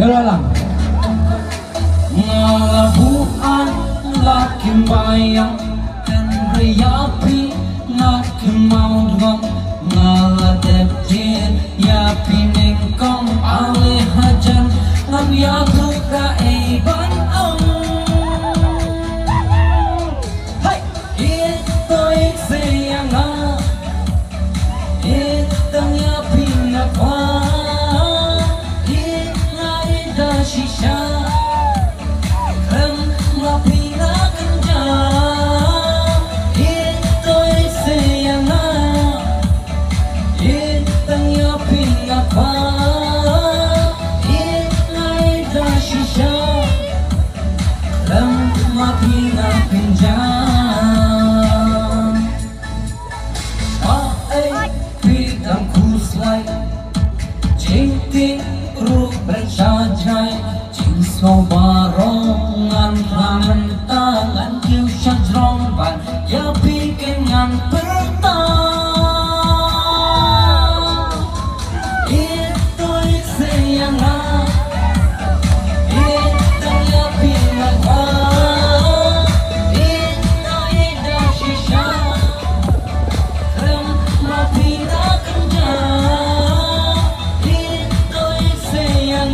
Berulang. Ngalabuan lakim bayang dan riapi lakim mau dong ngaladep jin ya pinengkong alih hajan ngam ya tuka eban om. Hai itu sayang itu ya pinakwa ina shisha so barongan tangan tangan kiu syajrong ban ya pikengan pertang itu sayang itu ya pinagwa itu ida shisha rem mapina kerja itu sayang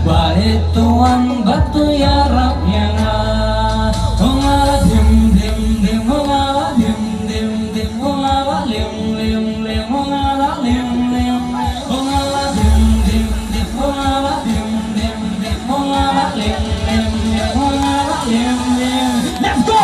Baik tuan batu ya rapnya ngala dim dim dim ngala dim dim dim ngala lim lim lim ngala lim lim ngala dim dim dim ngala dim dim dim ngala lim lim lim ngala lim lim. Let's go.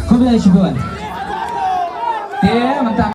Congratulations. Dia mentang